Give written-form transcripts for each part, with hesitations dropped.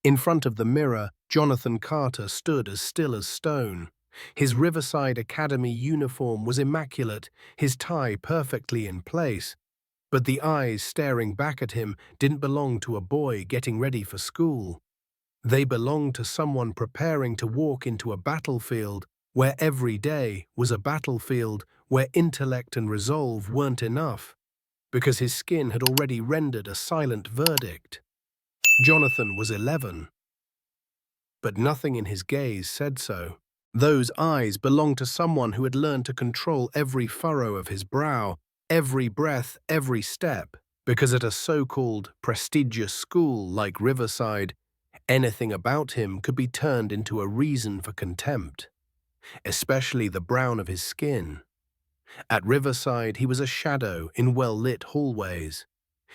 In front of the mirror, Johnathan Carter stood as still as stone. His Riverside Academy uniform was immaculate, his tie perfectly in place. But the eyes staring back at him didn't belong to a boy getting ready for school. They belonged to someone preparing to walk into a battlefield where every day was a battlefield where intellect and resolve weren't enough, because his skin had already rendered a silent verdict. Johnathan was 11, but nothing in his gaze said so. Those eyes belonged to someone who had learned to control every furrow of his brow, every breath, every step, because at a so-called prestigious school like Riverside, anything about him could be turned into a reason for contempt, especially the brown of his skin. At Riverside, he was a shadow in well-lit hallways.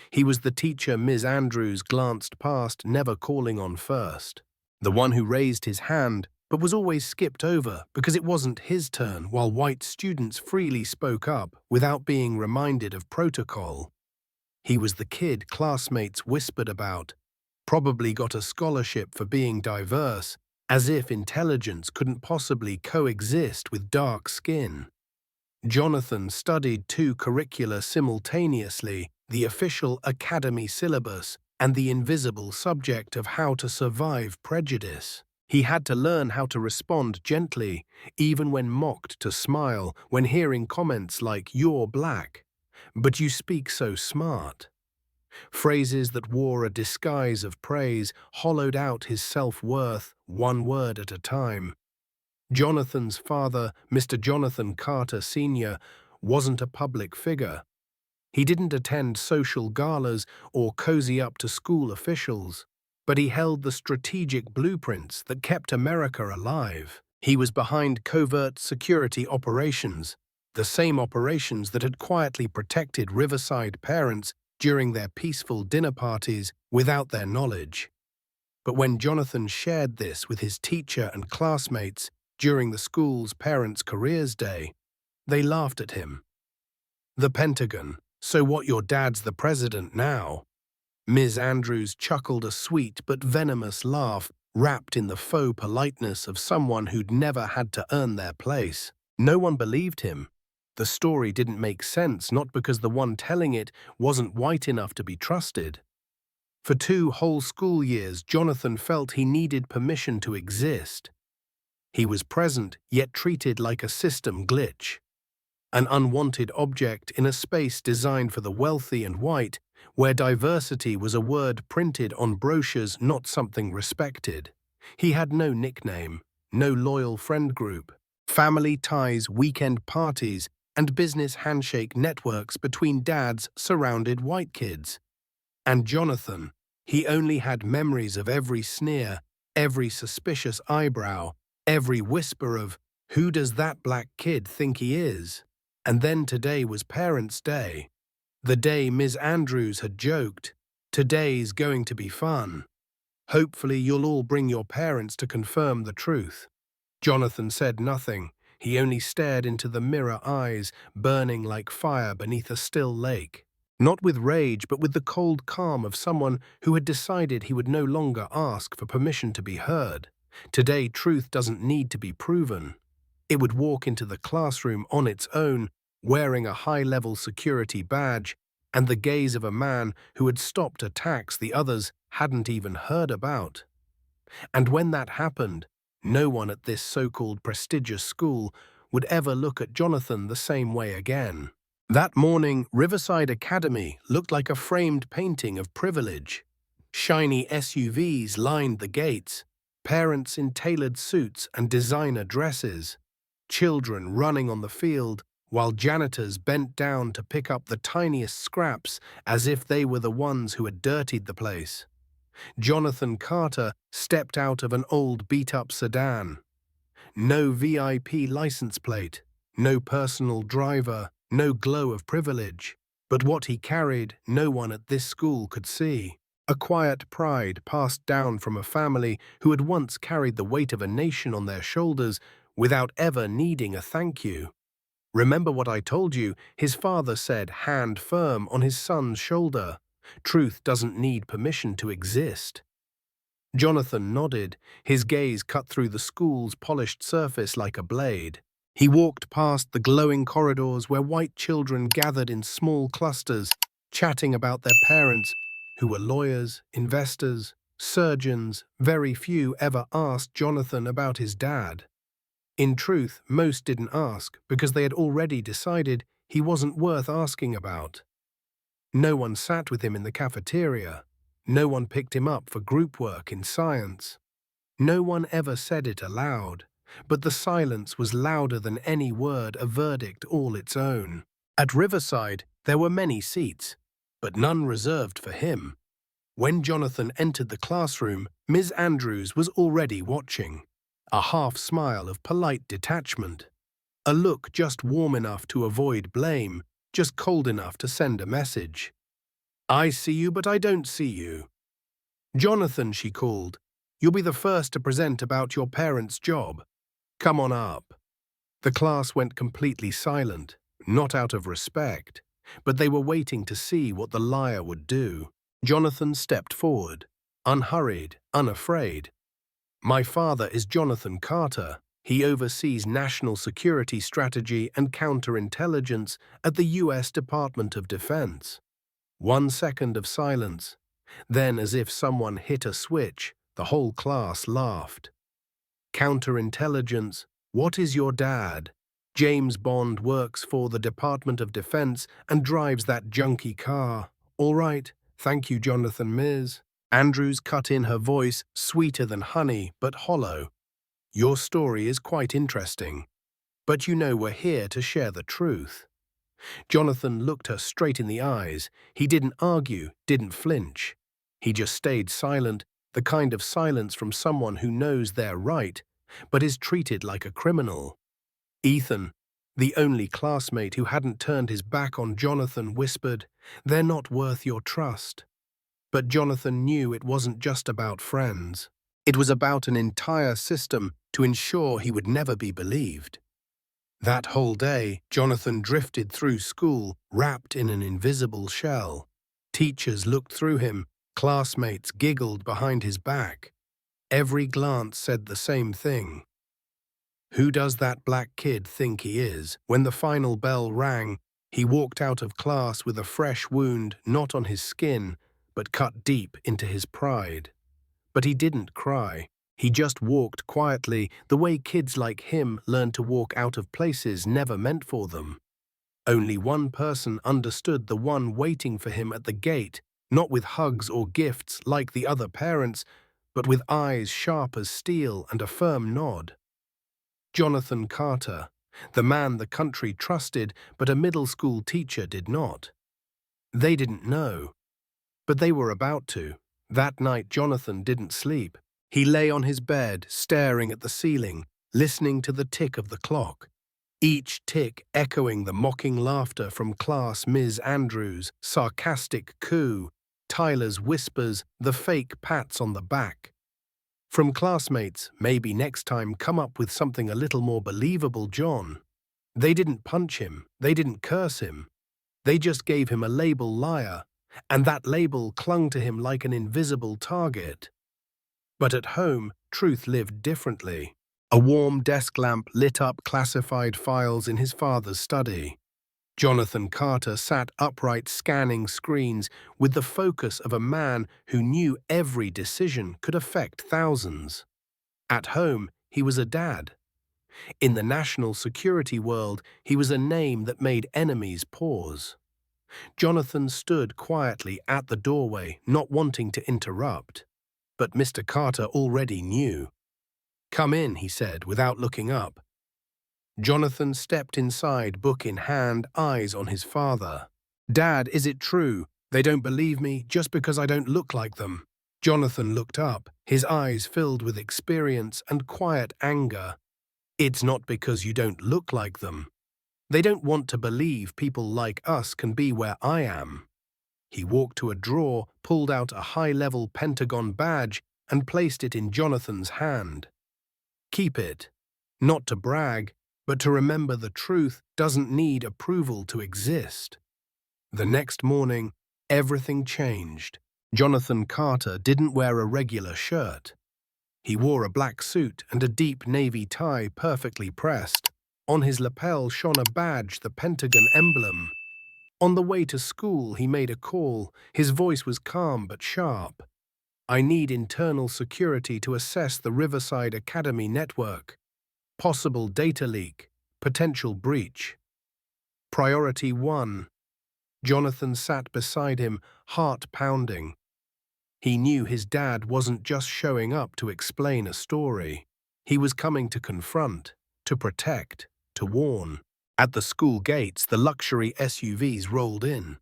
He was the teacher Ms. Andrews glanced past, never calling on first. The one who raised his hand, but was always skipped over because it wasn't his turn, while white students freely spoke up without being reminded of protocol. He was the kid classmates whispered about, probably got a scholarship for being diverse, as if intelligence couldn't possibly coexist with dark skin. Johnathan studied 2 curricula simultaneously, the official academy syllabus and the invisible subject of how to survive prejudice. He had to learn how to respond gently, even when mocked, to smile when hearing comments like, "You're black, but you speak so smart." Phrases that wore a disguise of praise hollowed out his self-worth, one word at a time. Johnathan's father, Mr. Johnathan Carter Sr., wasn't a public figure. He didn't attend social galas or cozy up to school officials, but he held the strategic blueprints that kept America alive. He was behind covert security operations, the same operations that had quietly protected Riverside parents during their peaceful dinner parties without their knowledge. But when Johnathan shared this with his teacher and classmates during the school's Parents' Careers Day, they laughed at him. "The Pentagon, so what, your dad's the president now?" Ms. Andrews chuckled, a sweet but venomous laugh wrapped in the faux politeness of someone who'd never had to earn their place. No one believed him. The story didn't make sense, not because the one telling it wasn't white enough to be trusted. For 2 whole school years, Johnathan felt he needed permission to exist. He was present, yet treated like a system glitch. An unwanted object in a space designed for the wealthy and white, where diversity was a word printed on brochures, not something respected. He had no nickname, no loyal friend group. Family ties, weekend parties, and business handshake networks between dads surrounded white kids. And Johnathan, he only had memories of every sneer, every suspicious eyebrow, every whisper of, "Who does that black kid think he is?" And then today was Parents' Day. The day Ms. Andrews had joked, "Today's going to be fun. Hopefully you'll all bring your parents to confirm the truth." Johnathan said nothing. He only stared into the mirror, eyes burning like fire beneath a still lake. Not with rage, but with the cold calm of someone who had decided he would no longer ask for permission to be heard. Today, truth doesn't need to be proven. It would walk into the classroom on its own, wearing a high-level security badge and the gaze of a man who had stopped attacks the others hadn't even heard about. And when that happened, no one at this so-called prestigious school would ever look at Johnathan the same way again. That morning, Riverside Academy looked like a framed painting of privilege. Shiny SUVs lined the gates, parents in tailored suits and designer dresses, children running on the field, while janitors bent down to pick up the tiniest scraps as if they were the ones who had dirtied the place. Johnathan Carter stepped out of an old beat-up sedan. No VIP license plate, no personal driver, no glow of privilege. But what he carried, no one at this school could see. A quiet pride passed down from a family who had once carried the weight of a nation on their shoulders without ever needing a thank you. "Remember what I told you," his father said, hand firm on his son's shoulder. "Truth doesn't need permission to exist." Johnathan nodded, his gaze cut through the school's polished surface like a blade. He walked past the glowing corridors where white children gathered in small clusters, chatting about their parents, who were lawyers, investors, surgeons. Very few ever asked Johnathan about his dad. In truth, most didn't ask because they had already decided he wasn't worth asking about. No one sat with him in the cafeteria. No one picked him up for group work in science. No one ever said it aloud, but the silence was louder than any word, a verdict all its own. At Riverside, there were many seats, but none reserved for him. When Johnathan entered the classroom, Ms. Andrews was already watching, a half smile of polite detachment, a look just warm enough to avoid blame, just cold enough to send a message. "I see you, but I don't see you." "Johnathan," she called, "you'll be the first to present about your parents' job. Come on up." The class went completely silent, not out of respect, but they were waiting to see what the liar would do. Johnathan stepped forward, unhurried, unafraid. "My father is Johnathan Carter. He oversees national security strategy and counterintelligence at the U.S. Department of Defense." 1 second of silence. Then, as if someone hit a switch, the whole class laughed. "Counterintelligence? What is your dad? James Bond works for the Department of Defense and drives that junky car. All right, thank you, Johnathan, Ms." Andrews cut in, her voice sweeter than honey but hollow. "Your story is quite interesting, but you know we're here to share the truth." Johnathan looked her straight in the eyes. He didn't argue, didn't flinch. He just stayed silent, the kind of silence from someone who knows they're right, but is treated like a criminal. Ethan, the only classmate who hadn't turned his back on Johnathan, whispered, "They're not worth your trust." But Johnathan knew it wasn't just about friends. It was about an entire system to ensure he would never be believed. That whole day, Johnathan drifted through school, wrapped in an invisible shell. Teachers looked through him, classmates giggled behind his back. Every glance said the same thing. Who does that black kid think he is? When the final bell rang, he walked out of class with a fresh wound not on his skin, but cut deep into his pride. But he didn't cry. He just walked quietly, the way kids like him learn to walk out of places never meant for them. Only one person understood, the one waiting for him at the gate, not with hugs or gifts like the other parents, but with eyes sharp as steel and a firm nod. Johnathan Carter, the man the country trusted, but a middle school teacher did not. They didn't know, but they were about to. That night, Johnathan didn't sleep. He lay on his bed, staring at the ceiling, listening to the tick of the clock. Each tick echoing the mocking laughter from class Ms. Andrews, sarcastic coo, Tyler's whispers, the fake pats on the back. From classmates, maybe next time come up with something a little more believable, John. They didn't punch him, they didn't curse him. They just gave him a label liar, and that label clung to him like an invisible target. But at home, truth lived differently. A warm desk lamp lit up classified files in his father's study. Johnathan Carter sat upright, scanning screens with the focus of a man who knew every decision could affect thousands. At home, he was a dad. In the national security world, he was a name that made enemies pause. Johnathan stood quietly at the doorway, not wanting to interrupt. But Mr. Carter already knew. "Come in," he said, without looking up. Johnathan stepped inside, book in hand, eyes on his father. "Dad, is it true? They don't believe me just because I don't look like them." Johnathan looked up, his eyes filled with experience and quiet anger. "It's not because you don't look like them. They don't want to believe people like us can be where I am." He walked to a drawer, pulled out a high-level Pentagon badge, and placed it in Johnathan's hand. "Keep it. Not to brag, but to remember the truth doesn't need approval to exist." The next morning, everything changed. Johnathan Carter didn't wear a regular shirt. He wore a black suit and a deep navy tie perfectly pressed. On his lapel shone a badge, the Pentagon emblem. On the way to school, he made a call. His voice was calm but sharp. "I need internal security to assess the Riverside Academy network. Possible data leak. Potential breach. Priority 1. Johnathan sat beside him, heart pounding. He knew his dad wasn't just showing up to explain a story. He was coming to confront, to protect, to warn. At the school gates, the luxury SUVs rolled in.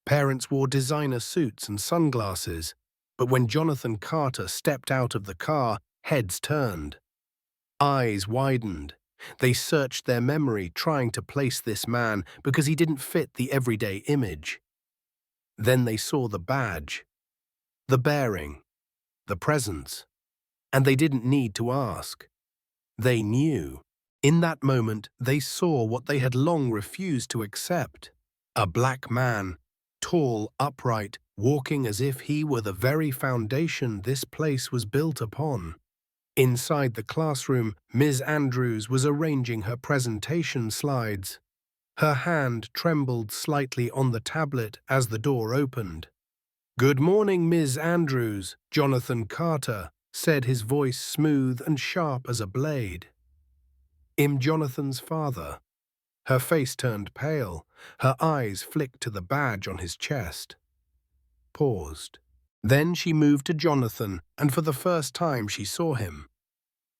Parents wore designer suits and sunglasses, but when Johnathan Carter stepped out of the car, heads turned. Eyes widened. They searched their memory, trying to place this man because he didn't fit the everyday image. Then they saw the badge, the bearing, the presence, and they didn't need to ask. They knew. In that moment, they saw what they had long refused to accept. A black man, tall, upright, walking as if he were the very foundation this place was built upon. Inside the classroom, Ms. Andrews was arranging her presentation slides. Her hand trembled slightly on the tablet as the door opened. "Good morning, Ms. Andrews," Johnathan Carter said, his voice smooth and sharp as a blade. "I'm Jonathan's father." Her face turned pale. Her eyes flicked to the badge on his chest. Paused. Then she moved to Johnathan, and for the first time she saw him.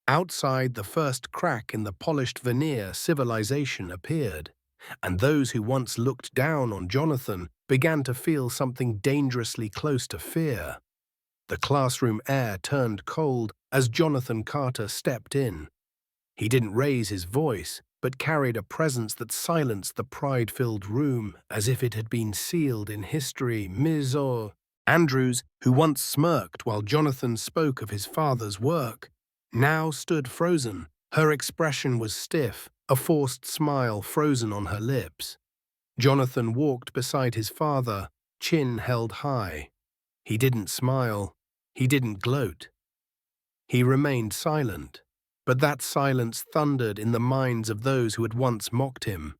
Outside, the first crack in the polished veneer civilization appeared, and those who once looked down on Johnathan began to feel something dangerously close to fear. The classroom air turned cold as Johnathan Carter stepped in. He didn't raise his voice, but carried a presence that silenced the pride-filled room as if it had been sealed in history. Ms. Andrews, who once smirked while Johnathan spoke of his father's work, now stood frozen. Her expression was stiff, a forced smile frozen on her lips. Johnathan walked beside his father, chin held high. He didn't smile. He didn't gloat. He remained silent, but that silence thundered in the minds of those who had once mocked him.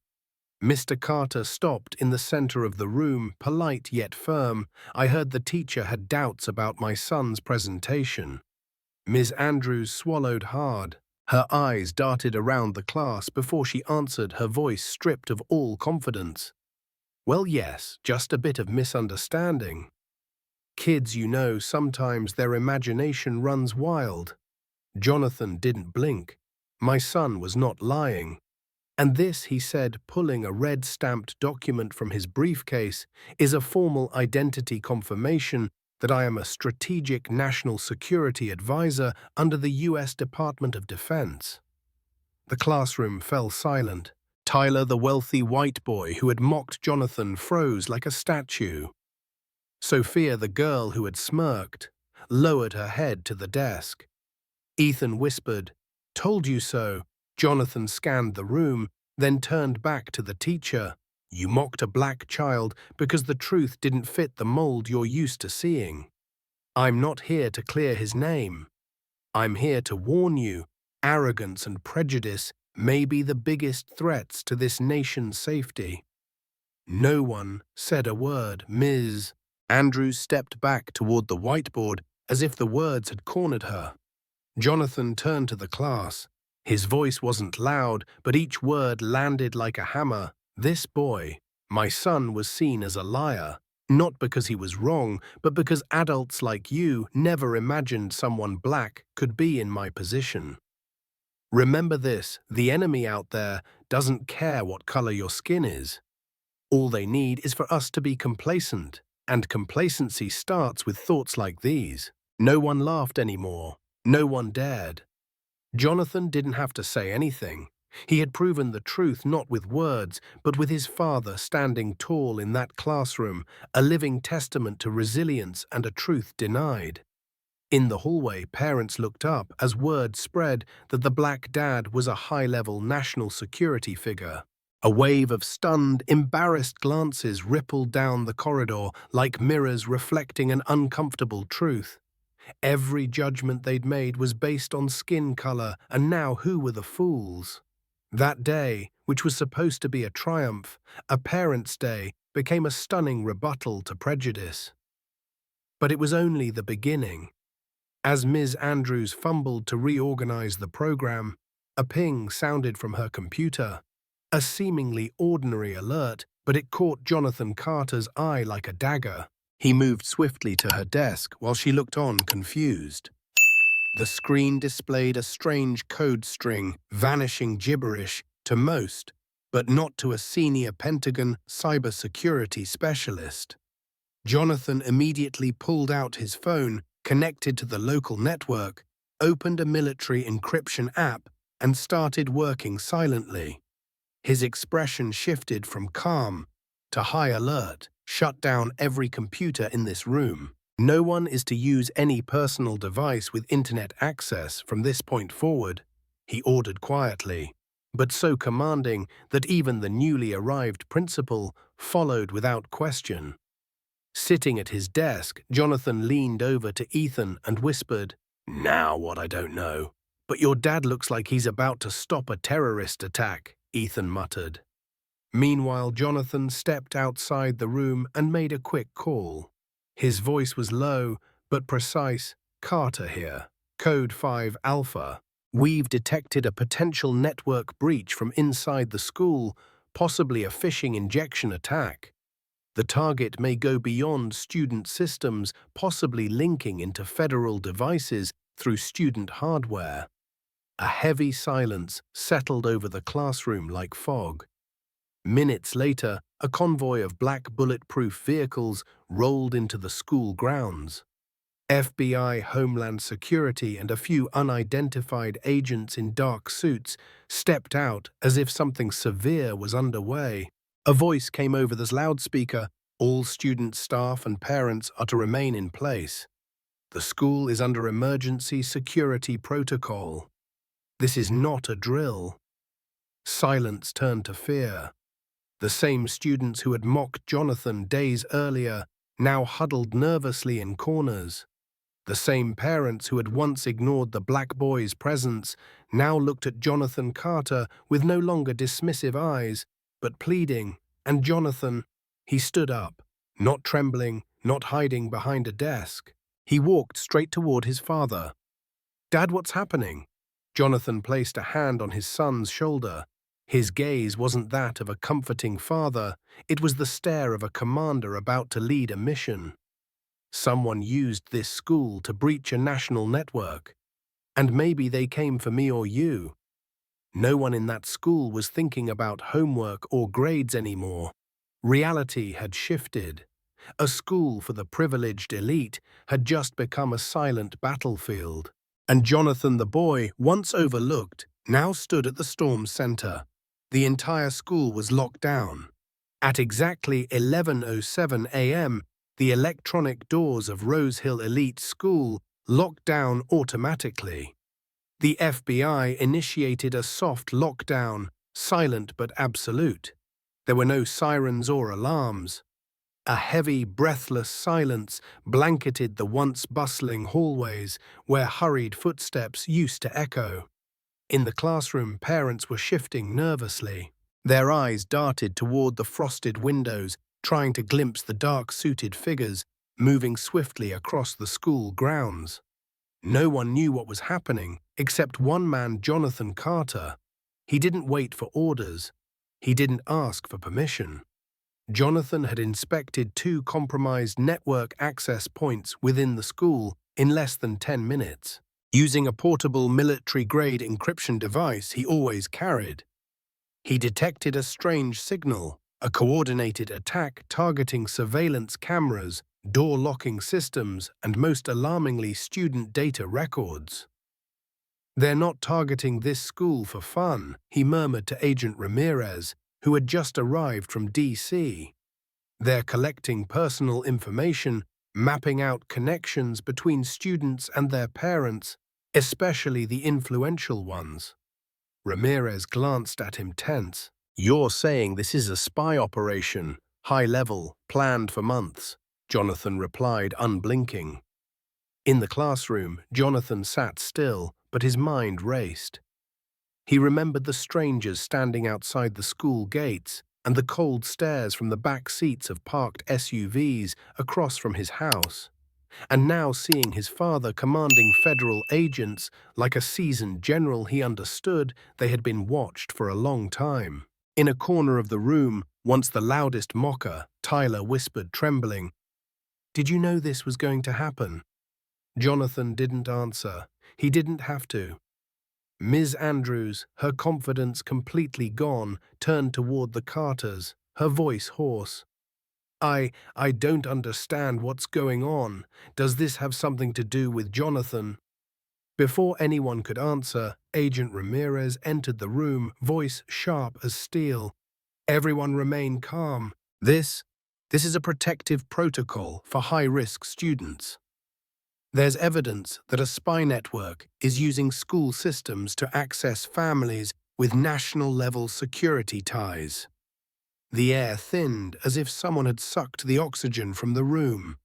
Mr. Carter stopped in the center of the room, polite yet firm. "I heard the teacher had doubts about my son's presentation." Ms. Andrews swallowed hard. Her eyes darted around the class before she answered, her voice stripped of all confidence. "Well, yes, just a bit of misunderstanding. Kids, you know, sometimes their imagination runs wild." Johnathan didn't blink. "My son was not lying. And this," he said, pulling a red-stamped document from his briefcase, "is a formal identity confirmation that I am a strategic national security advisor under the U.S. Department of Defense." The classroom fell silent. Tyler, the wealthy white boy who had mocked Johnathan, froze like a statue. Sophia, the girl who had smirked, lowered her head to the desk. Ethan whispered, "Told you so." Johnathan scanned the room, then turned back to the teacher. "You mocked a black child because the truth didn't fit the mold you're used to seeing. I'm not here to clear his name. I'm here to warn you. Arrogance and prejudice may be the biggest threats to this nation's safety." No one said a word. Ms. Andrews stepped back toward the whiteboard as if the words had cornered her. Johnathan turned to the class. His voice wasn't loud, but each word landed like a hammer. "This boy, my son, was seen as a liar, not because he was wrong, but because adults like you never imagined someone black could be in my position. Remember this, the enemy out there doesn't care what color your skin is. All they need is for us to be complacent, and complacency starts with thoughts like these." No one laughed anymore. No one dared. Johnathan didn't have to say anything. He had proven the truth not with words, but with his father standing tall in that classroom, a living testament to resilience and a truth denied. In the hallway, parents looked up as word spread that the black dad was a high-level national security figure. A wave of stunned, embarrassed glances rippled down the corridor like mirrors reflecting an uncomfortable truth. Every judgment they'd made was based on skin color, and now who were the fools? That day, which was supposed to be a triumph, a parents' day, became a stunning rebuttal to prejudice. But it was only the beginning. As Ms. Andrews fumbled to reorganize the program, a ping sounded from her computer. A seemingly ordinary alert, but it caught Johnathan Carter's eye like a dagger. He moved swiftly to her desk while she looked on confused. The screen displayed a strange code string, vanishing gibberish to most, but not to a senior Pentagon cybersecurity specialist. Johnathan immediately pulled out his phone, connected to the local network, opened a military encryption app, and started working silently. His expression shifted from calm to high alert. Shut down every computer in this room. No one is to use any personal device with internet access from this point forward, he ordered quietly, but so commanding that even the newly arrived principal followed without question. Sitting at his desk, Johnathan leaned over to Ethan and whispered, "Now what I don't know. But your dad looks like he's about to stop a terrorist attack," Ethan muttered. Meanwhile, Johnathan stepped outside the room and made a quick call. His voice was low, but precise. "Carter here. Code 5 Alpha. We've detected a potential network breach from inside the school, possibly a phishing injection attack. The target may go beyond student systems, possibly linking into federal devices through student hardware." A heavy silence settled over the classroom like fog. Minutes later, a convoy of black bulletproof vehicles rolled into the school grounds. FBI, Homeland Security, and a few unidentified agents in dark suits stepped out as if something severe was underway. A voice came over the loudspeaker. "All students, staff, and parents are to remain in place. The school is under emergency security protocol. This is not a drill." Silence turned to fear. The same students who had mocked Johnathan days earlier now huddled nervously in corners. The same parents who had once ignored the black boy's presence now looked at Johnathan Carter with no longer dismissive eyes, but pleading. And Johnathan, he stood up, not trembling, not hiding behind a desk. He walked straight toward his father. "Dad, what's happening?" Johnathan placed a hand on his son's shoulder. His gaze wasn't that of a comforting father, it was the stare of a commander about to lead a mission. Someone used this school to breach a national network. And maybe they came for me or you. No one in that school was thinking about homework or grades anymore. Reality had shifted. A school for the privileged elite had just become a silent battlefield. And Johnathan the boy, once overlooked, now stood at the storm center. The entire school was locked down. At exactly 11:07 a.m., the electronic doors of Rose Hill Elite School locked down automatically. The FBI initiated a soft lockdown, silent but absolute. There were no sirens or alarms. A heavy, breathless silence blanketed the once bustling hallways where hurried footsteps used to echo. In the classroom, parents were shifting nervously. Their eyes darted toward the frosted windows, trying to glimpse the dark-suited figures moving swiftly across the school grounds. No one knew what was happening, except one man, Johnathan Carter. He didn't wait for orders. He didn't ask for permission. Johnathan had inspected 2 compromised network access points within the school in less than 10 minutes. Using a portable military-grade encryption device he always carried, he detected a strange signal, a coordinated attack targeting surveillance cameras, door-locking systems, and most alarmingly student data records. "They're not targeting this school for fun," he murmured to Agent Ramirez, who had just arrived from D.C. "They're collecting personal information, mapping out connections between students and their parents, especially the influential ones." Ramirez glanced at him tense. "You're saying this is a spy operation, high level, planned for months," Johnathan replied, unblinking. In the classroom, Johnathan sat still, but his mind raced. He remembered the strangers standing outside the school gates and the cold stares from the back seats of parked SUVs across from his house, and now seeing his father commanding federal agents like a seasoned general. He understood they had been watched for a long time. In a corner of the room, once the loudest mocker, Tyler whispered, trembling, "Did you know this was going to happen?" Johnathan didn't answer. He didn't have to. Ms. Andrews, her confidence completely gone, turned toward the Carters, her voice hoarse. I don't understand what's going on. Does this have something to do with Johnathan?" Before anyone could answer, Agent Ramirez entered the room, voice sharp as steel. "Everyone remain calm. This is a protective protocol for high-risk students. There's evidence that a spy network is using school systems to access families with national-level security ties." The air thinned as if someone had sucked the oxygen from the room.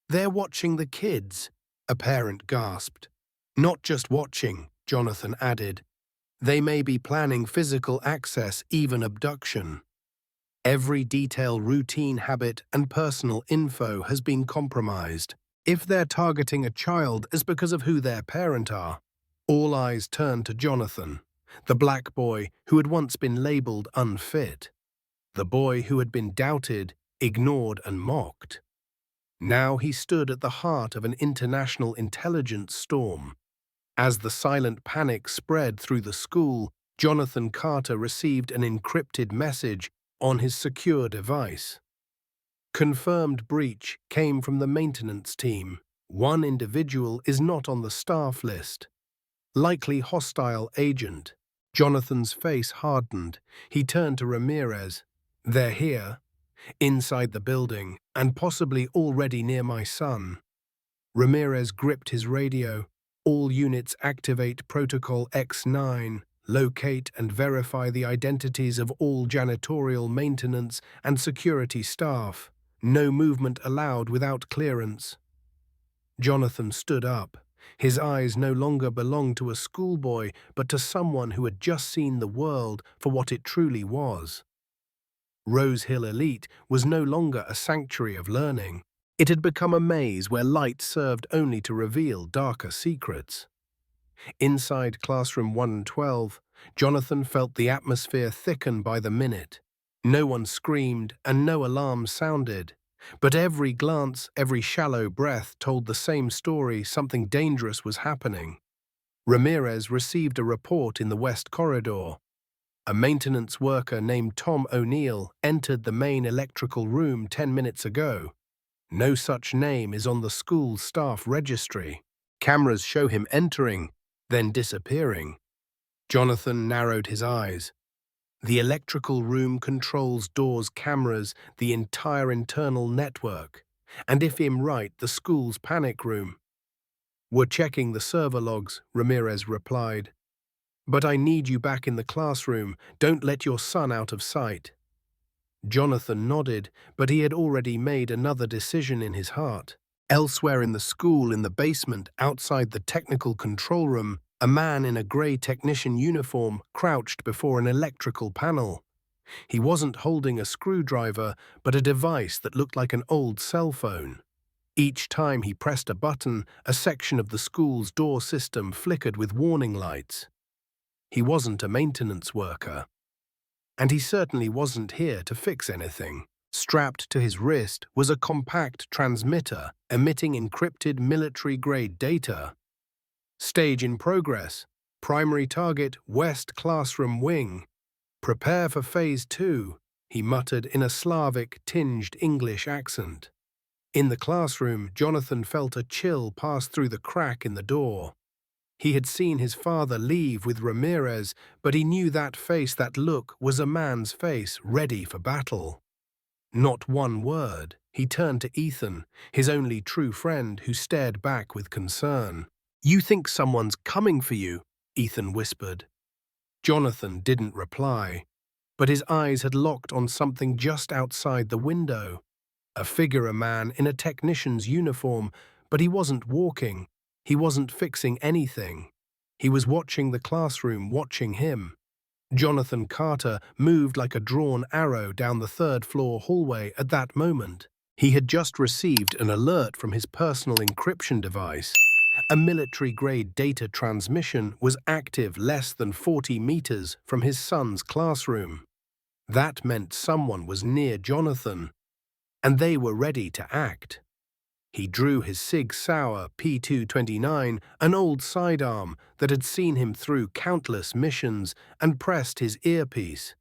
"They're watching the kids," a parent gasped. "Not just watching," Johnathan added. "They may be planning physical access, even abduction. Every detail, routine, habit, and personal info has been compromised. If they're targeting a child, it's because of who their parent are." All eyes turned to Johnathan, the black boy who had once been labeled unfit. The boy who had been doubted, ignored, and mocked. Now he stood at the heart of an international intelligence storm. As the silent panic spread through the school, Johnathan Carter received an encrypted message on his secure device. Confirmed breach came from the maintenance team. One individual is not on the staff list. Likely hostile agent. Johnathan's face hardened. He turned to Ramirez. "They're here, inside the building, and possibly already near my son." Ramirez gripped his radio. "All units activate Protocol X9. Locate and verify the identities of all janitorial, maintenance, and security staff. No movement allowed without clearance." Johnathan stood up. His eyes no longer belonged to a schoolboy, but to someone who had just seen the world for what it truly was. Rose Hill Elite was no longer a sanctuary of learning. It had become a maze where light served only to reveal darker secrets. Inside Classroom 112, Johnathan felt the atmosphere thicken by the minute. No one screamed and no alarm sounded, but every glance, every shallow breath told the same story: something dangerous was happening. Ramirez received a report in the West Corridor. A maintenance worker named Tom O'Neill entered the main electrical room 10 minutes ago. No such name is on the school staff registry. Cameras show him entering, then disappearing. Johnathan narrowed his eyes. The electrical room controls doors, cameras, the entire internal network. And if I'm right, the school's panic room. "We're checking the server logs," Ramirez replied. "But I need you back in the classroom. Don't let your son out of sight." Johnathan nodded, but he had already made another decision in his heart. Elsewhere in the school, in the basement, outside the technical control room, a man in a grey technician uniform crouched before an electrical panel. He wasn't holding a screwdriver, but a device that looked like an old cell phone. Each time he pressed a button, a section of the school's door system flickered with warning lights. He wasn't a maintenance worker. And he certainly wasn't here to fix anything. Strapped to his wrist was a compact transmitter emitting encrypted military-grade data. "Stage in progress. Primary target, West Classroom Wing. Prepare for Phase 2, he muttered in a Slavic-tinged English accent. In the classroom, Johnathan felt a chill pass through the crack in the door. He had seen his father leave with Ramirez, but he knew that face, that look, was a man's face, ready for battle. Not one word. He turned to Ethan, his only true friend, who stared back with concern. "You think someone's coming for you?" Ethan whispered. Johnathan didn't reply, but his eyes had locked on something just outside the window. A man in a technician's uniform, but he wasn't walking. He wasn't fixing anything. He was watching the classroom, watching him. Johnathan Carter moved like a drawn arrow down the third-floor hallway at that moment. He had just received an alert from his personal encryption device. A military-grade data transmission was active less than 40 meters from his son's classroom. That meant someone was near Johnathan, and they were ready to act. He drew his Sig Sauer P229, an old sidearm that had seen him through countless missions, and pressed his earpiece.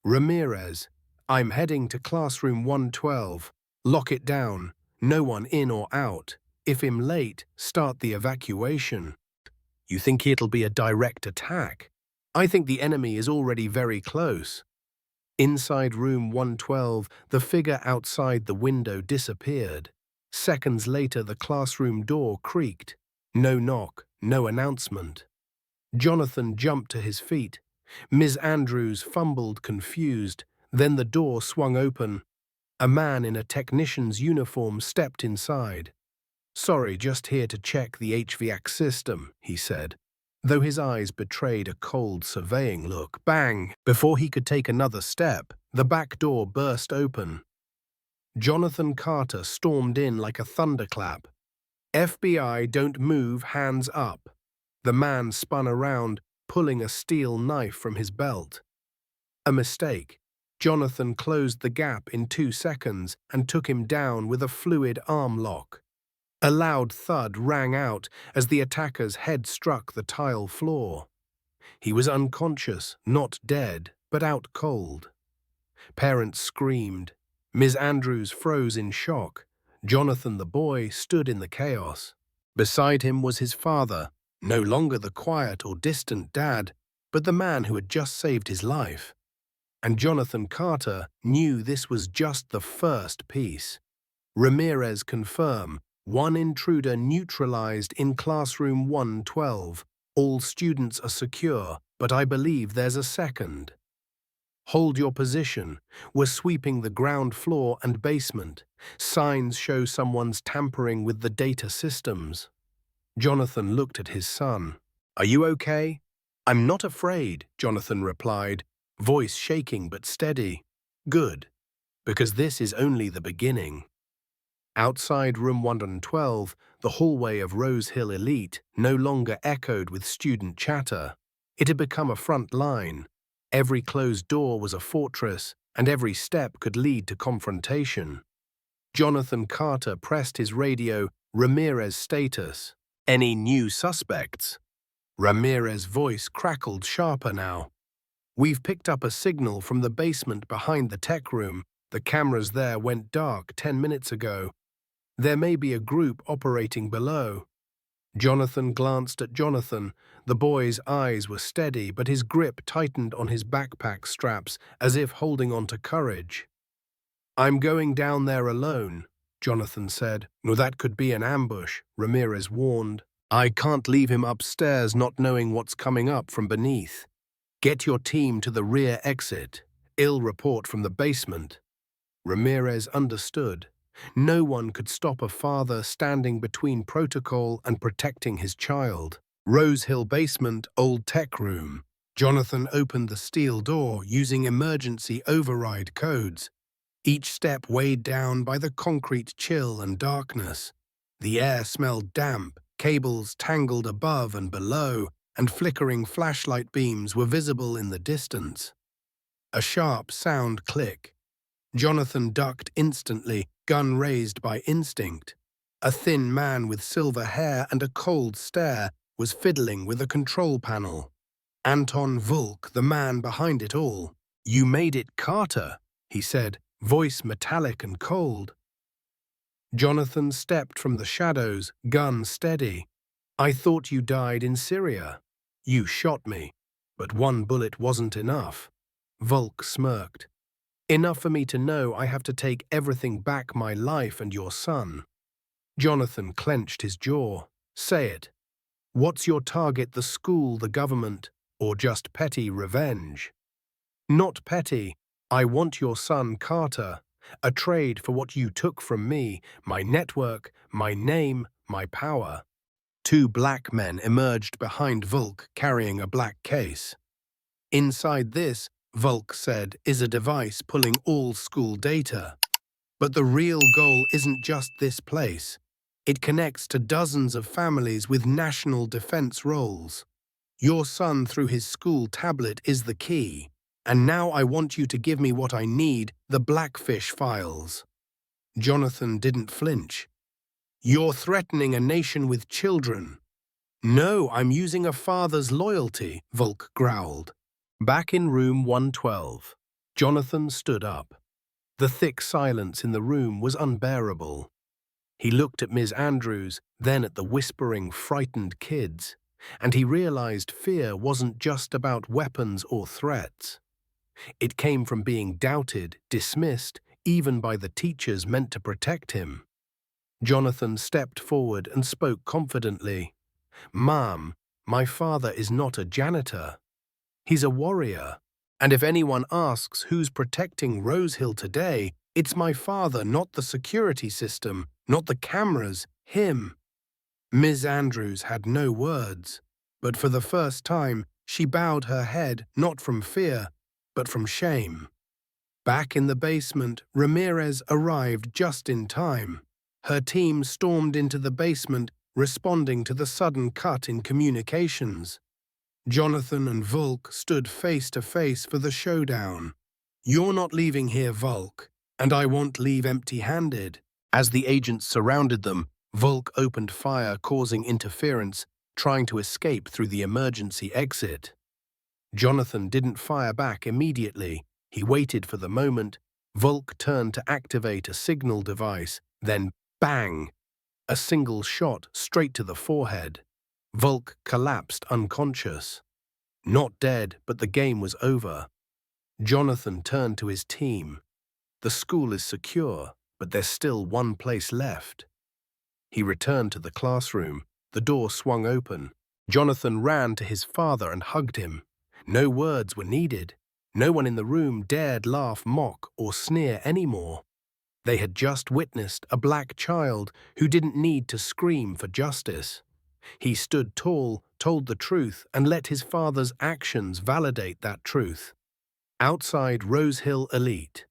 "Ramirez, I'm heading to classroom 112. Lock it down. No one in or out. If I'm late, start the evacuation." "You think it'll be a direct attack?" "I think the enemy is already very close." Inside room 112, the figure outside the window disappeared. Seconds later, the classroom door creaked. No knock, no announcement. Johnathan jumped to his feet. Ms. Andrews fumbled, confused. Then the door swung open. A man in a technician's uniform stepped inside. "Sorry, just here to check the HVAC system," he said, though his eyes betrayed a cold, surveying look. Bang! Before he could take another step, the back door burst open. Johnathan Carter stormed in like a thunderclap. "FBI, don't move, hands up." The man spun around, pulling a steel knife from his belt. A mistake. Johnathan closed the gap in 2 seconds and took him down with a fluid arm lock. A loud thud rang out as the attacker's head struck the tile floor. He was unconscious, not dead, but out cold. Parents screamed. Ms. Andrews froze in shock. Johnathan, the boy, stood in the chaos. Beside him was his father, no longer the quiet or distant dad, but the man who had just saved his life. And Johnathan Carter knew this was just the first piece. Ramirez confirmed, "One intruder neutralized in classroom 112. All students are secure, but I believe there's a second. Hold your position. We're sweeping the ground floor and basement. Signs show someone's tampering with the data systems." Johnathan looked at his son. "Are you okay?" "I'm not afraid," Johnathan replied, voice shaking but steady. "Good, because this is only the beginning." Outside room 112, the hallway of Rose Hill Elite no longer echoed with student chatter. It had become a front line. Every closed door was a fortress, and every step could lead to confrontation. Johnathan Carter pressed his radio. "Ramirez status. Any new suspects?" Ramirez's voice crackled sharper now. "We've picked up a signal from the basement behind the tech room. The cameras there went dark 10 minutes ago. There may be a group operating below." Johnathan glanced at Johnathan. The boy's eyes were steady, but his grip tightened on his backpack straps as if holding on to courage. "I'm going down there alone," Johnathan said. "No, that could be an ambush," Ramirez warned. "I can't leave him upstairs not knowing what's coming up from beneath. Get your team to the rear exit. I'll report from the basement." Ramirez understood. No one could stop a father standing between protocol and protecting his child. Rose Hill basement, old tech room. Johnathan opened the steel door using emergency override codes. Each step weighed down by the concrete chill and darkness. The air smelled damp, cables tangled above and below, and flickering flashlight beams were visible in the distance. A sharp sound click. Johnathan ducked instantly, gun raised by instinct. A thin man with silver hair and a cold stare was fiddling with a control panel. Anton Volk, the man behind it all. "You made it, Carter," he said, voice metallic and cold. Johnathan stepped from the shadows, gun steady. "I thought you died in Syria. You shot me, but one bullet wasn't enough." Volk smirked. "Enough for me to know I have to take everything back, my life and your son." Johnathan clenched his jaw. "Say it. What's your target, the school, the government, or just petty revenge?" Not petty. I want your son, Carter. A trade for what you took from me, my network, my name, my power. Two black men emerged behind Volk carrying a black case. Inside this, Volk said, is a device pulling all school data. But the real goal isn't just this place. It connects to dozens of families with national defense roles. Your son through his school tablet is the key. And now I want you to give me what I need, the Blackfish files. Johnathan didn't flinch. You're threatening a nation with children. No, I'm using a father's loyalty, Volk growled. Back in room 112, Johnathan stood up. The thick silence in the room was unbearable. He looked at Ms. Andrews, then at the whispering, frightened kids, and he realized fear wasn't just about weapons or threats. It came from being doubted, dismissed, even by the teachers meant to protect him. Johnathan stepped forward and spoke confidently. Mom, my father is not a janitor. He's a warrior. And if anyone asks who's protecting Rose Hill today, it's my father, not the security system, not the cameras, him. Ms. Andrews had no words, but for the first time, she bowed her head not from fear, but from shame. Back in the basement, Ramirez arrived just in time. Her team stormed into the basement, responding to the sudden cut in communications. Johnathan and Volk stood face to face for the showdown. You're not leaving here, Volk, and I won't leave empty-handed. As the agents surrounded them, Volk opened fire, causing interference, trying to escape through the emergency exit. Johnathan didn't fire back immediately. He waited for the moment. Volk turned to activate a signal device, then bang! A single shot straight to the forehead. Volk collapsed unconscious. Not dead, but the game was over. Johnathan turned to his team. The school is secure, but there's still one place left. He returned to the classroom. The door swung open. Johnathan ran to his father and hugged him. No words were needed. No one in the room dared laugh, mock, or sneer anymore. They had just witnessed a black child who didn't need to scream for justice. He stood tall, told the truth, and let his father's actions validate that truth. Outside Rose Hill Elite,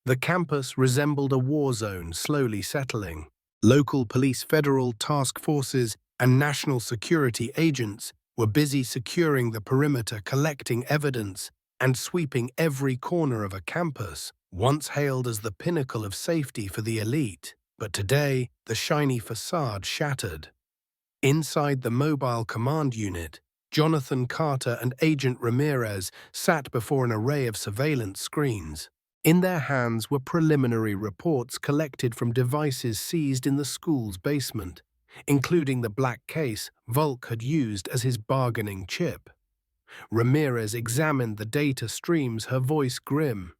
the campus resembled a war zone slowly settling. Local police, federal task forces, and national security agents were busy securing the perimeter, collecting evidence, and sweeping every corner of a campus, once hailed as the pinnacle of safety for the elite. But today, the shiny facade shattered. Inside the mobile command unit, Johnathan Carter and Agent Ramirez sat before an array of surveillance screens. In their hands were preliminary reports collected from devices seized in the school's basement, including the black case Volk had used as his bargaining chip. Ramirez examined the data streams, her voice grim.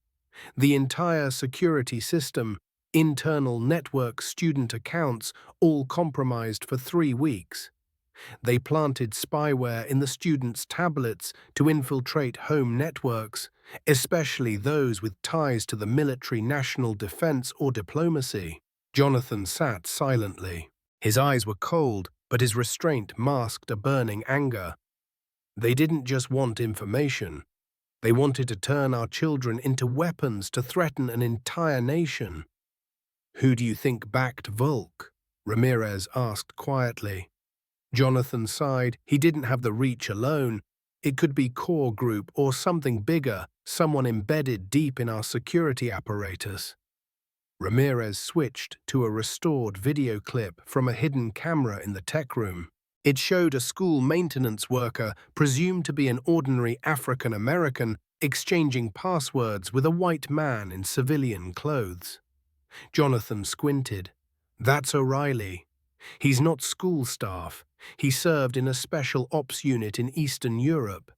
The entire security system, internal network, student accounts, all compromised for 3 weeks. They planted spyware in the students' tablets to infiltrate home networks, especially those with ties to the military, national defense, or diplomacy. Johnathan sat silently. His eyes were cold, but his restraint masked a burning anger. They didn't just want information. They wanted to turn our children into weapons to threaten an entire nation. Who do you think backed Volk? Ramirez asked quietly. Johnathan sighed. He didn't have the reach alone. It could be core group or something bigger, someone embedded deep in our security apparatus. Ramirez switched to a restored video clip from a hidden camera in the tech room. It showed a school maintenance worker, presumed to be an ordinary African-American, exchanging passwords with a white man in civilian clothes. Johnathan squinted. That's O'Reilly. He's not school staff. He served in a special ops unit in Eastern Europe.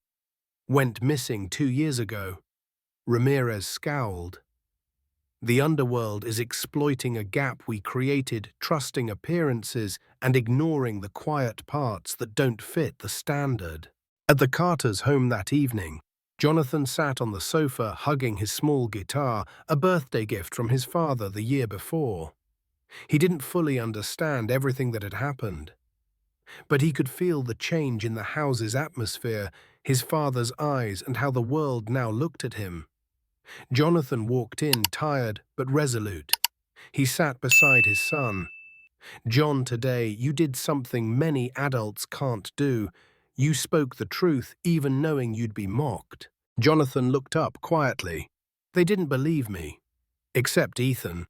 Went missing 2 years ago. Ramirez scowled. The underworld is exploiting a gap we created, trusting appearances and ignoring the quiet parts that don't fit the standard. At the Carters' home that evening, Johnathan sat on the sofa hugging his small guitar, a birthday gift from his father the year before. He didn't fully understand everything that had happened, but he could feel the change in the house's atmosphere, his father's eyes, and how the world now looked at him. Johnathan walked in, tired but resolute. He sat beside his son. "John, today you did something many adults can't do. You spoke the truth, even knowing you'd be mocked." Johnathan looked up quietly. "They didn't believe me. Except Ethan."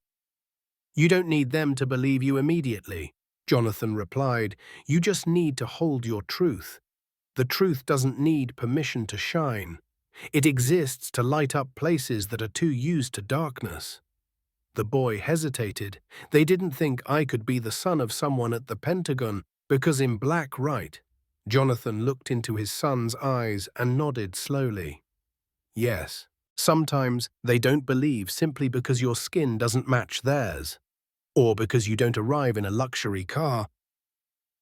"You don't need them to believe you immediately," Johnathan replied. "You just need to hold your truth. The truth doesn't need permission to shine. It exists to light up places that are too used to darkness." The boy hesitated. "They didn't think I could be the son of someone at the Pentagon because I'm black, right?" Johnathan looked into his son's eyes and nodded slowly. "Yes, sometimes they don't believe simply because your skin doesn't match theirs, or because you don't arrive in a luxury car,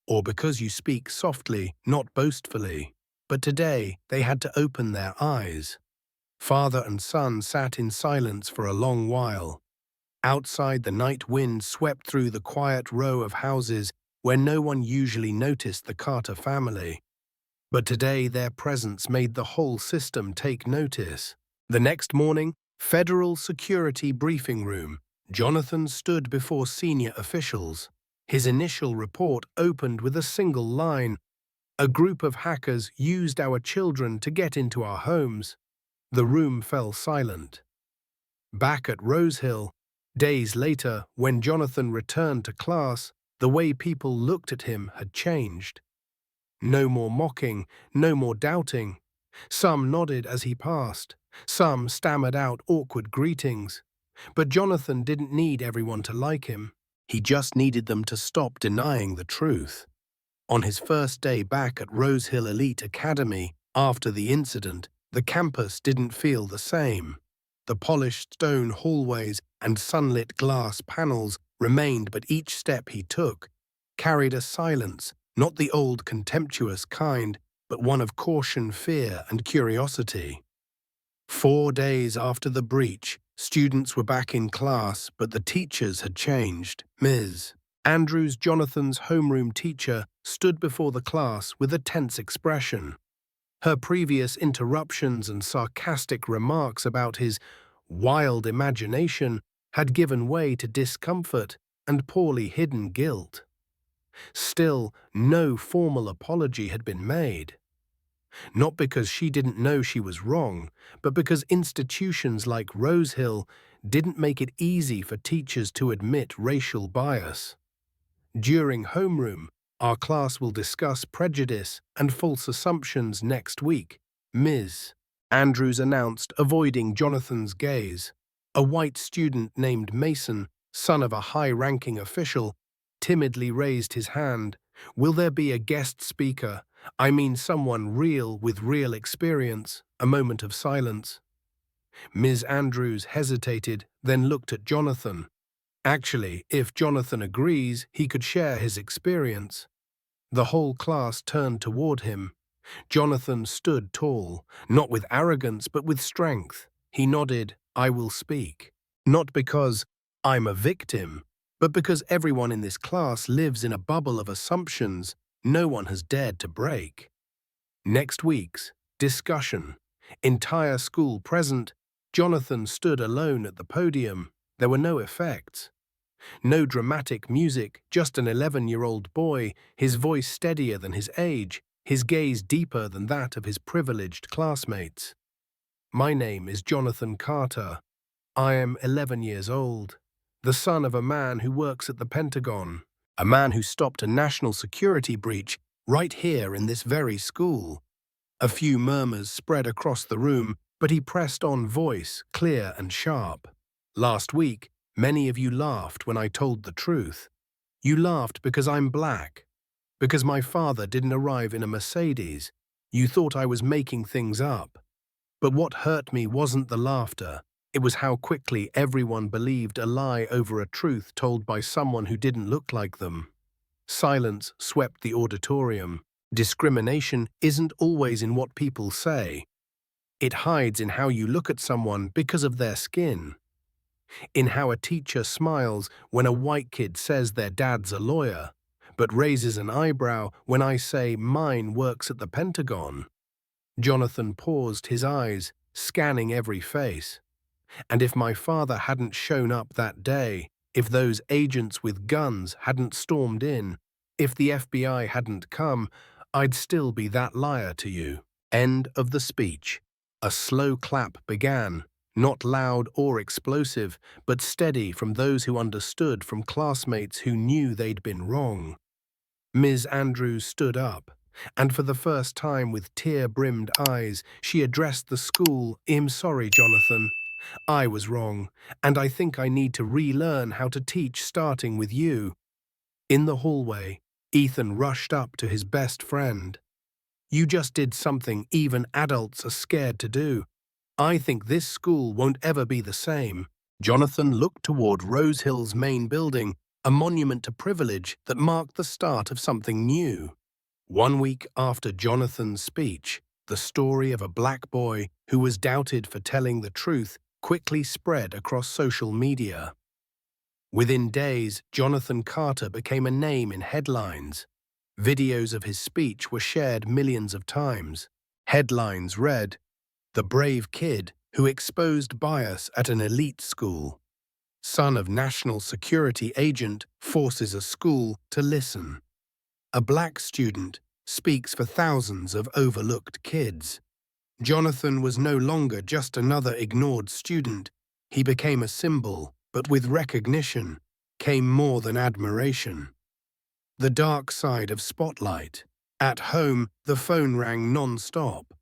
or because you speak softly, not boastfully. But today they had to open their eyes." Father and son sat in silence for a long while. Outside, the night wind swept through the quiet row of houses where no one usually noticed the Carter family. But today their presence made the whole system take notice. The next morning, Federal Security Briefing Room. Johnathan stood before senior officials. His initial report opened with a single line: "A group of hackers used our children to get into our homes." The room fell silent. Back at Rosehill, days later, when Johnathan returned to class, the way people looked at him had changed. No more mocking, no more doubting. Some nodded as he passed. Some stammered out awkward greetings. But Johnathan didn't need everyone to like him. He just needed them to stop denying the truth. On his first day back at Rosehill Elite Academy, after the incident, the campus didn't feel the same. The polished stone hallways and sunlit glass panels remained, but each step he took carried a silence, not the old contemptuous kind, but one of caution, fear, and curiosity. 4 days after the breach, students were back in class, but the teachers had changed. Ms. Andrews, Johnathan's homeroom teacher, stood before the class with a tense expression. Her previous interruptions and sarcastic remarks about his wild imagination had given way to discomfort and poorly hidden guilt. Still, no formal apology had been made. Not because she didn't know she was wrong, but because institutions like Rosehill didn't make it easy for teachers to admit racial bias. During homeroom, our class will discuss prejudice and false assumptions next week, Ms. Andrews announced, avoiding Johnathan's gaze. A white student named Mason, son of a high-ranking official, timidly raised his hand. "Will there be a guest speaker? I mean someone real with real experience." A moment of silence. Ms. Andrews hesitated, then looked at Johnathan. Actually, if Johnathan agrees, he could share his experience. The whole class turned toward him. Johnathan stood tall, not with arrogance but with strength. He nodded, "I will speak. Not because I'm a victim, but because everyone in this class lives in a bubble of assumptions no one has dared to break." Next week's discussion. Entire school present. Johnathan stood alone at the podium. There were no effects. No dramatic music, just an 11-year-old boy, his voice steadier than his age, his gaze deeper than that of his privileged classmates. "My name is Johnathan Carter. I am 11 years old, the son of a man who works at the Pentagon, a man who stopped a national security breach right here in this very school." A few murmurs spread across the room, but he pressed on, voice clear and sharp. "Last week, many of you laughed when I told the truth. You laughed because I'm black, because my father didn't arrive in a Mercedes. You thought I was making things up. But what hurt me wasn't the laughter. It was how quickly everyone believed a lie over a truth told by someone who didn't look like them." Silence swept the auditorium. Discrimination isn't always in what people say. It hides in how you look at someone because of their skin, in how a teacher smiles when a white kid says their dad's a lawyer, but raises an eyebrow when I say mine works at the Pentagon. Johnathan paused, his eyes scanning every face. And if my father hadn't shown up that day, if those agents with guns hadn't stormed in, if the FBI hadn't come, I'd still be that liar to you. End of the speech. A slow clap began, not loud or explosive, but steady from those who understood, from classmates who knew they'd been wrong. Ms. Andrews stood up, and for the first time with tear-brimmed eyes, she addressed the school. I'm sorry, Johnathan. I was wrong, and I think I need to relearn how to teach, starting with you. In the hallway, Ethan rushed up to his best friend. You just did something even adults are scared to do. I think this school won't ever be the same. Johnathan looked toward Rose Hill's main building, a monument to privilege that marked the start of something new. 1 week after Jonathan's speech, the story of a black boy who was doubted for telling the truth quickly spread across social media. Within days, Johnathan Carter became a name in headlines. Videos of his speech were shared millions of times. Headlines read, "The brave kid who exposed bias at an elite school. Son of national security agent forces a school to listen. A black student speaks for thousands of overlooked kids." Johnathan was no longer just another ignored student. He became a symbol, but with recognition came more than admiration. The dark side of spotlight. At home, the phone rang non-stop.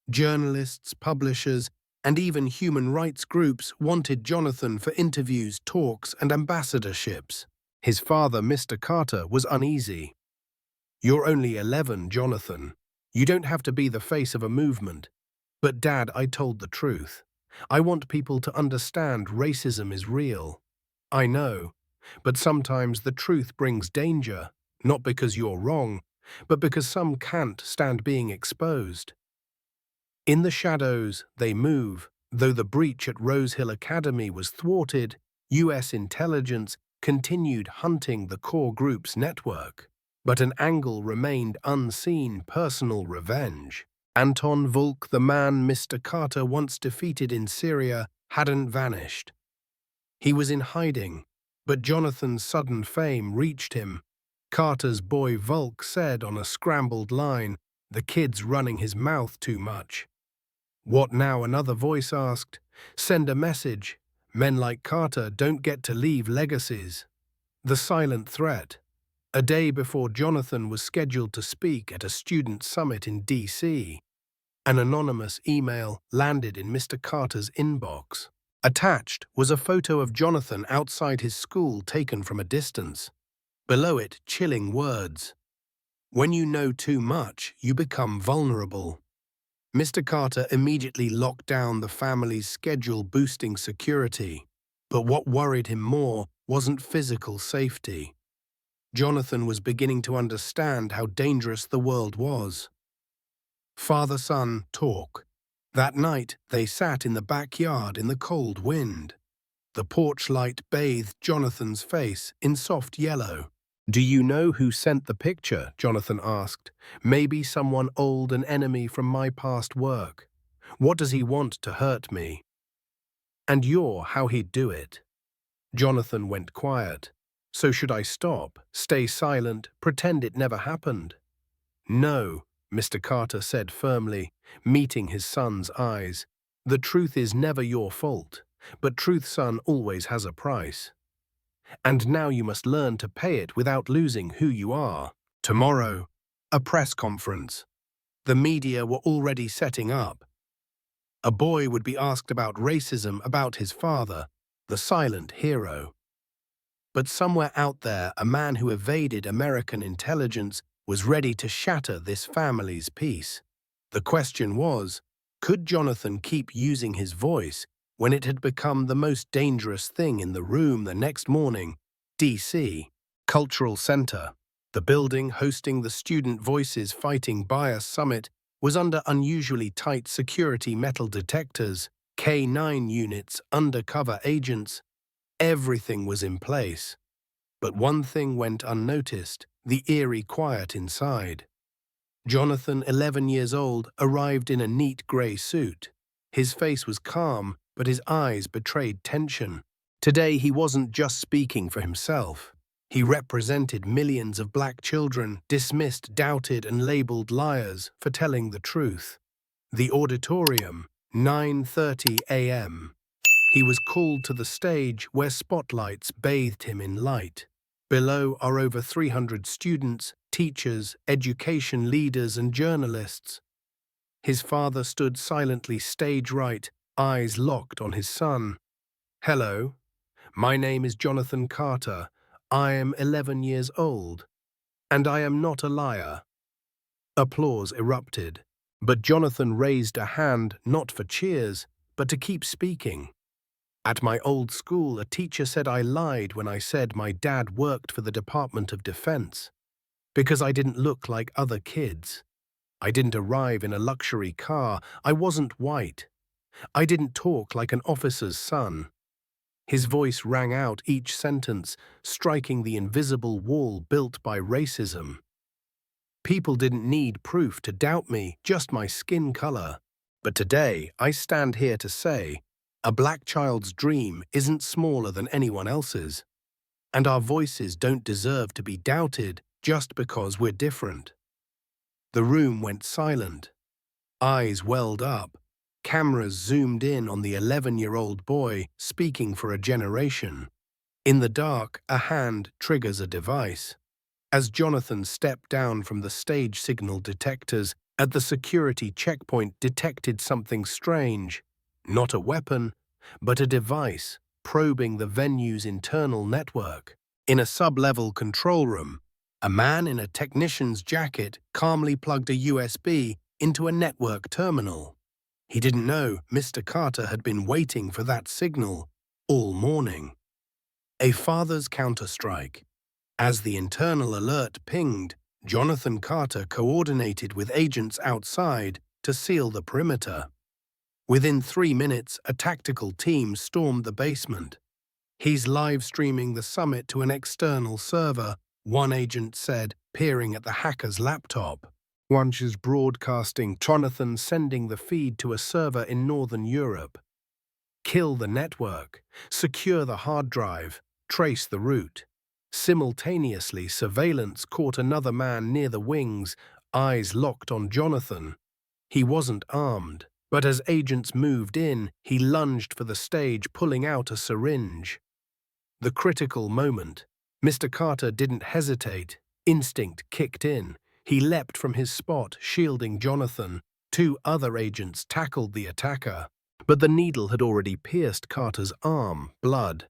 Journalists, publishers, and even human rights groups wanted Johnathan for interviews, talks, and ambassadorships. His father, Mr. Carter, was uneasy. "You're only 11, Johnathan. You don't have to be the face of a movement." "But Dad, I told the truth. I want people to understand racism is real." "I know, but sometimes the truth brings danger, not because you're wrong, but because some can't stand being exposed." In the shadows, they move. Though the breach at Rose Hill Academy was thwarted, U.S. intelligence continued hunting the core group's network. But an angle remained unseen: personal revenge. Anton Volk, the man Mr. Carter once defeated in Syria, hadn't vanished. He was in hiding, but Jonathan's sudden fame reached him. Carter's boy Volk said on a scrambled line, "The kid's running his mouth too much." "What now?" another voice asked. "Send a message. Men like Carter don't get to leave legacies." The silent threat. A day before Johnathan was scheduled to speak at a student summit in D.C., an anonymous email landed in Mr. Carter's inbox. Attached was a photo of Johnathan outside his school, taken from a distance. Below it, chilling words. "When you know too much, you become vulnerable." Mr. Carter immediately locked down the family's schedule, boosting security. But what worried him more wasn't physical safety. Johnathan was beginning to understand how dangerous the world was. Father-son talk. That night, they sat in the backyard in the cold wind. The porch light bathed Jonathan's face in soft yellow. "Do you know who sent the picture?" Johnathan asked. "Maybe someone old, an enemy from my past work. What does he want to hurt me? And you're how he'd do it." Johnathan went quiet. "So should I stop, stay silent, pretend it never happened?" "No," Mr. Carter said firmly, meeting his son's eyes. "The truth is never your fault, but truth, son, always has a price. And now you must learn to pay it without losing who you are." Tomorrow, a press conference. The media were already setting up. A boy would be asked about racism, about his father, the silent hero. But somewhere out there, a man who evaded American intelligence was ready to shatter this family's peace. The question was, could Johnathan keep using his voice when it had become the most dangerous thing in the room? The next morning, D.C. Cultural Center, the building hosting the Student Voices Fighting Bias Summit, was under unusually tight security metal detectors, K9 units, undercover agents. Everything was in place. But one thing went unnoticed: the eerie quiet inside. Johnathan, 11 years old, arrived in a neat grey suit. His face was calm, but his eyes betrayed tension. Today he wasn't just speaking for himself. He represented millions of black children, dismissed, doubted, and labeled liars for telling the truth. The auditorium, 9:30 a.m. He was called to the stage where spotlights bathed him in light. Below are over 300 students, teachers, education leaders, and journalists. His father stood silently stage right, eyes locked on his son. "Hello, my name is Johnathan Carter. I am 11 years old, and I am not a liar." Applause erupted, but Johnathan raised a hand not for cheers, but to keep speaking. "At my old school, a teacher said I lied when I said my dad worked for the Department of Defense, because I didn't look like other kids. I didn't arrive in a luxury car. I wasn't white. I didn't talk like an officer's son." His voice rang out each sentence, striking the invisible wall built by racism. People didn't need proof to doubt me, just my skin color. But today, I stand here to say, a black child's dream isn't smaller than anyone else's. And our voices don't deserve to be doubted just because we're different. The room went silent. Eyes welled up. Cameras zoomed in on the 11-year-old boy speaking for a generation. In the dark, a hand triggers a device. As Johnathan stepped down from the stage signal detectors, at the security checkpoint detected something strange. Not a weapon, but a device probing the venue's internal network. In a sub-level control room, a man in a technician's jacket calmly plugged a USB into a network terminal. He didn't know Mr. Carter had been waiting for that signal all morning. A father's counterstrike. As the internal alert pinged, Johnathan Carter coordinated with agents outside to seal the perimeter. Within 3 minutes, a tactical team stormed the basement. "He's live-streaming the summit to an external server," one agent said, peering at the hacker's laptop. "Once is broadcasting, Johnathan sending the feed to a server in Northern Europe. Kill the network, secure the hard drive, trace the route." Simultaneously, surveillance caught another man near the wings, eyes locked on Johnathan. He wasn't armed, but as agents moved in, he lunged for the stage, pulling out a syringe. The critical moment. Mr. Carter didn't hesitate. Instinct kicked in. He leapt from his spot, shielding Johnathan. 2 other agents tackled the attacker, but the needle had already pierced Carter's arm, blood.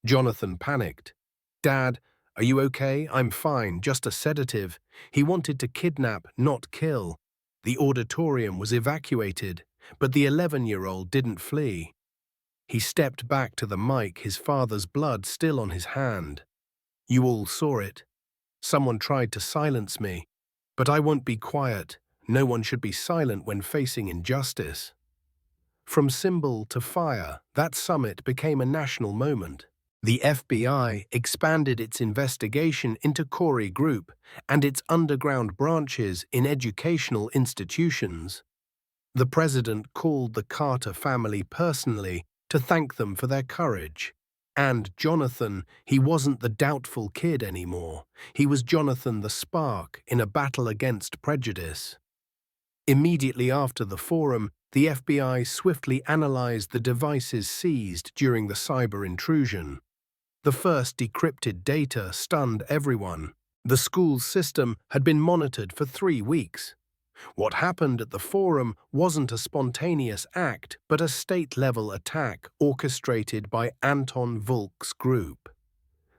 Johnathan panicked. "Dad, are you okay?" "I'm fine, just a sedative." He wanted to kidnap, not kill. The auditorium was evacuated, but the 11-year-old didn't flee. He stepped back to the mic, his father's blood still on his hand. "You all saw it. Someone tried to silence me, but I won't be quiet. No one should be silent when facing injustice." From symbol to fire, that summit became a national moment. The FBI expanded its investigation into Corey Group and its underground branches in educational institutions. The president called the Carter family personally to thank them for their courage. And Johnathan, he wasn't the doubtful kid anymore. He was Johnathan the spark in a battle against prejudice. Immediately after the forum, the FBI swiftly analyzed the devices seized during the cyber intrusion. The first decrypted data stunned everyone. The school's system had been monitored for 3 weeks. What happened at the forum wasn't a spontaneous act, but a state-level attack orchestrated by Anton Volk's group.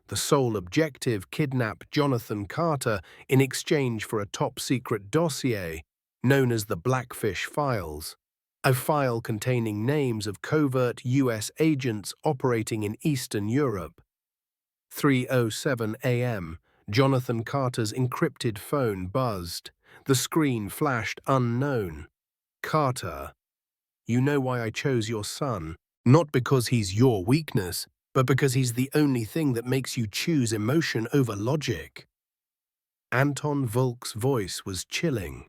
The sole objective: kidnap Johnathan Carter in exchange for a top-secret dossier known as the Blackfish Files, a file containing names of covert U.S. agents operating in Eastern Europe. 3:07 a.m., Johnathan Carter's encrypted phone buzzed. The screen flashed unknown. Carter, you know why I chose your son? Not because he's your weakness, but because he's the only thing that makes you choose emotion over logic. Anton Volk's voice was chilling.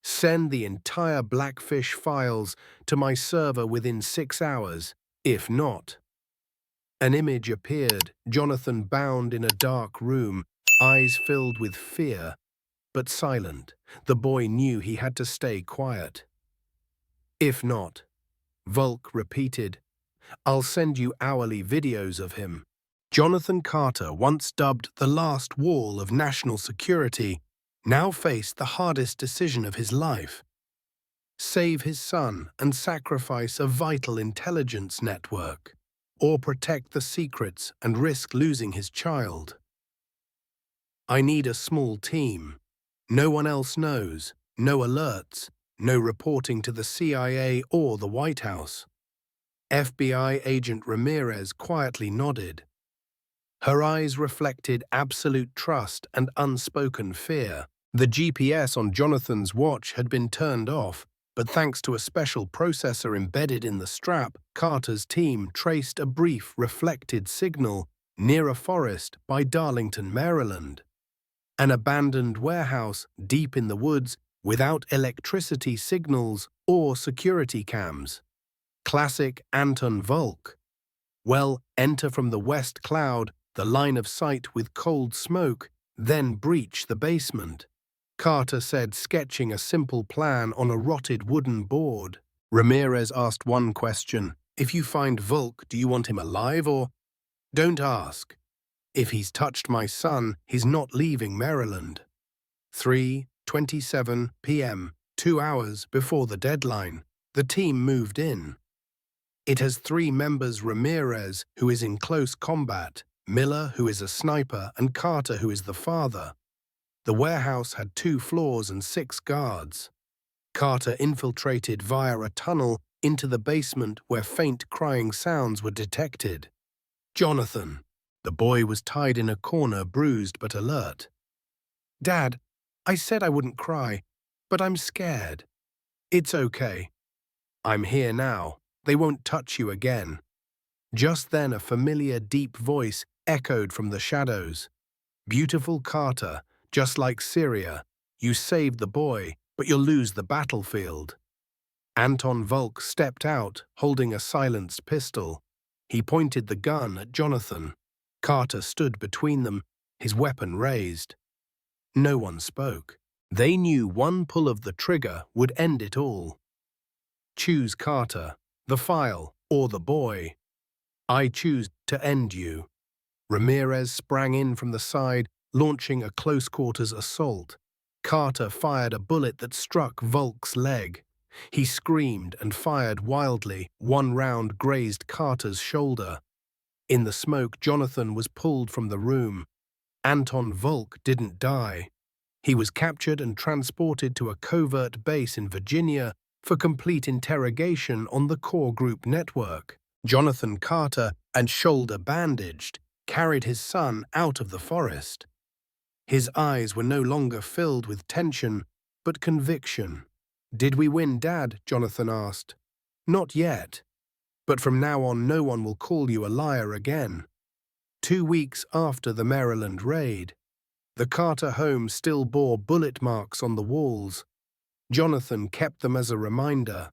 Send the entire Blackfish files to my server within 6 hours, if not. An image appeared, Johnathan bound in a dark room, eyes filled with fear, but silent. The boy knew he had to stay quiet. If not, Volk repeated, I'll send you hourly videos of him. Johnathan Carter, once dubbed the last wall of national security, now faced the hardest decision of his life. Save his son and sacrifice a vital intelligence network, or protect the secrets and risk losing his child. I need a small team. No one else knows, no alerts, no reporting to the CIA or the White House. FBI agent Ramirez quietly nodded. Her eyes reflected absolute trust and unspoken fear. The GPS on Johnathan's watch had been turned off, but thanks to a special processor embedded in the strap, Carter's team traced a brief reflected signal near a forest by Darlington, Maryland. An abandoned warehouse deep in the woods without electricity signals or security cams. Classic Anton Volk. Well, enter from the west cloud, the line of sight with cold smoke, then breach the basement. Carter said, sketching a simple plan on a rotted wooden board. Ramirez asked one question. If you find Volk, do you want him alive or? Don't ask. If he's touched my son, he's not leaving Maryland. 3:27 p.m., 2 hours before the deadline, the team moved in. It has 3 members: Ramirez, who is in close combat, Miller, who is a sniper, and Carter, who is the father. The warehouse had 2 floors and 6 guards. Carter infiltrated via a tunnel into the basement where faint crying sounds were detected. Johnathan. The boy was tied in a corner, bruised but alert. Dad, I said I wouldn't cry, but I'm scared. It's okay. I'm here now. They won't touch you again. Just then a familiar deep voice echoed from the shadows. Beautiful Carter, just like Syria, you saved the boy, but you'll lose the battlefield. Anton Volk stepped out, holding a silenced pistol. He pointed the gun at Johnathan. Carter stood between them, his weapon raised. No one spoke. They knew one pull of the trigger would end it all. Choose Carter, the file, or the boy. I choose to end you. Ramirez sprang in from the side, launching a close-quarters assault. Carter fired a bullet that struck Volk's leg. He screamed and fired wildly. One round grazed Carter's shoulder. In the smoke, Johnathan was pulled from the room. Anton Volk didn't die. He was captured and transported to a covert base in Virginia for complete interrogation on the core group network. Johnathan Carter, and shoulder bandaged, carried his son out of the forest. His eyes were no longer filled with tension, but conviction. Did we win, Dad? Johnathan asked. Not yet. But from now on, no one will call you a liar again. 2 weeks after the Maryland raid, the Carter home still bore bullet marks on the walls. Johnathan kept them as a reminder.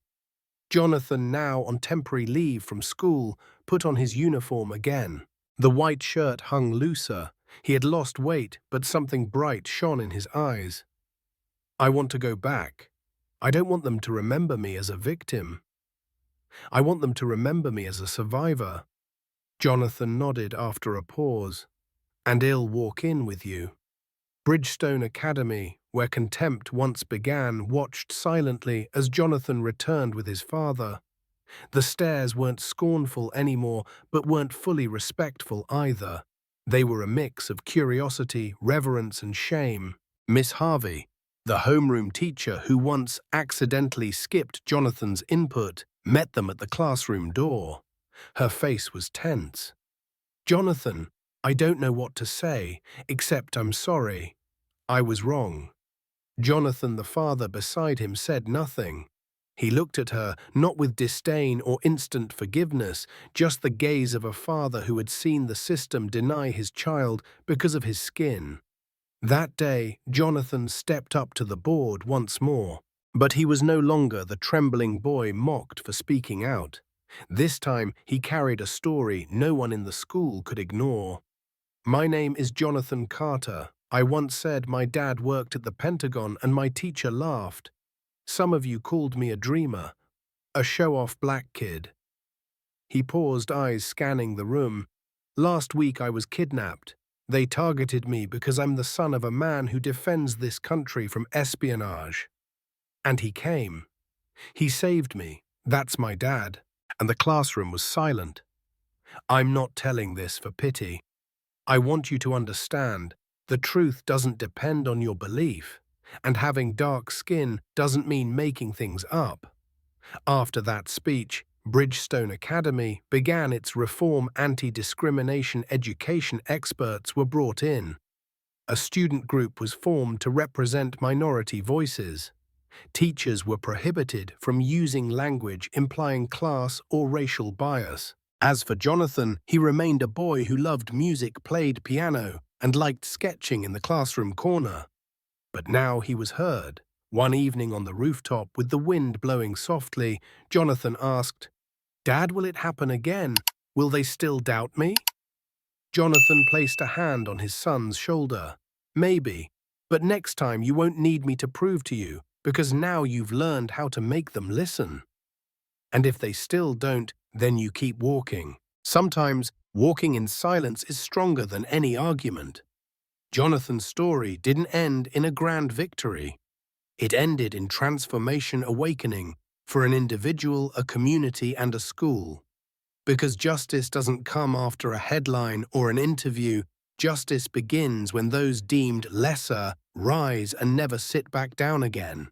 Johnathan, now on temporary leave from school, put on his uniform again. The white shirt hung looser. He had lost weight, but something bright shone in his eyes. I want to go back. I don't want them to remember me as a victim. I want them to remember me as a survivor. Johnathan nodded after a pause. And I'll walk in with you. Bridgestone Academy, where contempt once began, watched silently as Johnathan returned with his father. The stares weren't scornful anymore, but weren't fully respectful either. They were a mix of curiosity, reverence, and shame. Miss Harvey, the homeroom teacher who once accidentally skipped Johnathan's input, met them at the classroom door. Her face was tense. Johnathan, I don't know what to say, except I'm sorry. I was wrong. Johnathan, the father beside him, said nothing. He looked at her, not with disdain or instant forgiveness, just the gaze of a father who had seen the system deny his child because of his skin. That day, Johnathan stepped up to the board once more, but he was no longer the trembling boy mocked for speaking out. This time, he carried a story no one in the school could ignore. "My name is Johnathan Carter. I once said my dad worked at the Pentagon and my teacher laughed. Some of you called me a dreamer, a show-off black kid." He paused, eyes scanning the room. "Last week I was kidnapped. They targeted me because I'm the son of a man who defends this country from espionage. And he came. He saved me. That's my dad." And the classroom was silent. "I'm not telling this for pity. I want you to understand, the truth doesn't depend on your belief, and having dark skin doesn't mean making things up." After that speech, Bridgestone Academy began its reform. Anti-discrimination education experts were brought in. A student group was formed to represent minority voices. Teachers were prohibited from using language implying class or racial bias. As for Johnathan, he remained a boy who loved music, played piano, and liked sketching in the classroom corner. But now he was heard. One evening on the rooftop, with the wind blowing softly, Johnathan asked, "Dad, will it happen again? Will they still doubt me?" Johnathan placed a hand on his son's shoulder. "Maybe, but next time you won't need me to prove to you, because now you've learned how to make them listen. And if they still don't, then you keep walking. Sometimes walking in silence is stronger than any argument." Johnathan's story didn't end in a grand victory. It ended in transformation awakening for an individual, a community, and a school. Because justice doesn't come after a headline or an interview, justice begins when those deemed lesser rise and never sit back down again.